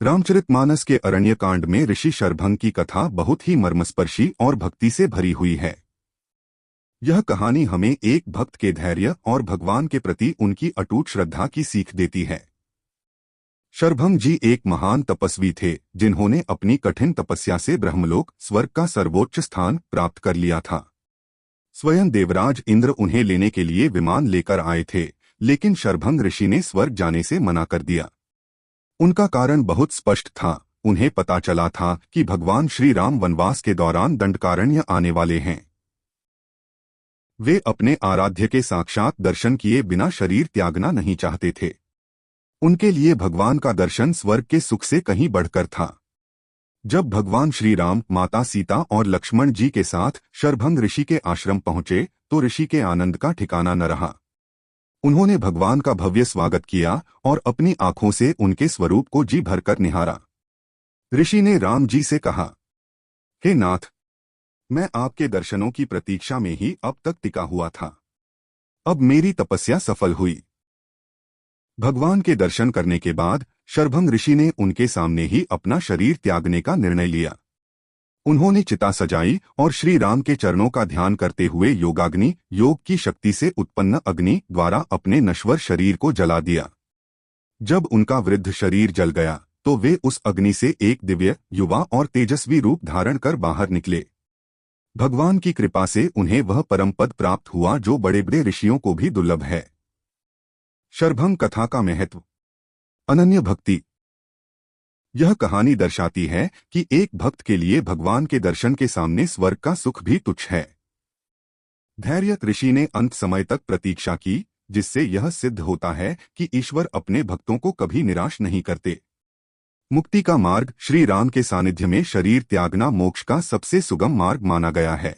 रामचरितमानस के अरण्यकांड में ऋषि शरभंग की कथा बहुत ही मर्मस्पर्शी और भक्ति से भरी हुई है। यह कहानी हमें एक भक्त के धैर्य और भगवान के प्रति उनकी अटूट श्रद्धा की सीख देती है। शरभंग जी एक महान तपस्वी थे, जिन्होंने अपनी कठिन तपस्या से ब्रह्मलोक स्वर्ग का सर्वोच्च स्थान प्राप्त कर लिया था। स्वयं देवराज इंद्र उन्हें लेने के लिए विमान लेकर आए थे, लेकिन शरभंग ऋषि ने स्वर्ग जाने से मना कर दिया। उनका कारण बहुत स्पष्ट था। उन्हें पता चला था कि भगवान श्री राम वनवास के दौरान दंडकारण्य आने वाले हैं। वे अपने आराध्य के साक्षात दर्शन किए बिना शरीर त्यागना नहीं चाहते थे। उनके लिए भगवान का दर्शन स्वर्ग के सुख से कहीं बढ़कर था। जब भगवान श्री राम माता सीता और लक्ष्मण जी के साथ शरभंग ऋषि के आश्रम पहुंचे तो ऋषि के आनंद का ठिकाना न रहा। उन्होंने भगवान का भव्य स्वागत किया और अपनी आंखों से उनके स्वरूप को जी भरकर निहारा। ऋषि ने राम जी से कहा, हे नाथ, मैं आपके दर्शनों की प्रतीक्षा में ही अब तक टिका हुआ था। अब मेरी तपस्या सफल हुई। भगवान के दर्शन करने के बाद शरभंग ऋषि ने उनके सामने ही अपना शरीर त्यागने का निर्णय लिया। उन्होंने चिता सजाई और श्री राम के चरणों का ध्यान करते हुए योगाग्नि योग की शक्ति से उत्पन्न अग्नि द्वारा अपने नश्वर शरीर को जला दिया। जब उनका वृद्ध शरीर जल गया तो वे उस अग्नि से एक दिव्य युवा और तेजस्वी रूप धारण कर बाहर निकले। भगवान की कृपा से उन्हें वह परम पद प्राप्त हुआ जो बड़े बड़े ऋषियों को भी दुर्लभ है। शरभंग कथा का महत्व। अनन्य भक्ति। यह कहानी दर्शाती है कि एक भक्त के लिए भगवान के दर्शन के सामने स्वर्ग का सुख भी तुच्छ है। धैर्य। ऋषि ने अंत समय तक प्रतीक्षा की, जिससे यह सिद्ध होता है कि ईश्वर अपने भक्तों को कभी निराश नहीं करते। मुक्ति का मार्ग। श्री राम के सानिध्य में शरीर त्यागना मोक्ष का सबसे सुगम मार्ग माना गया है।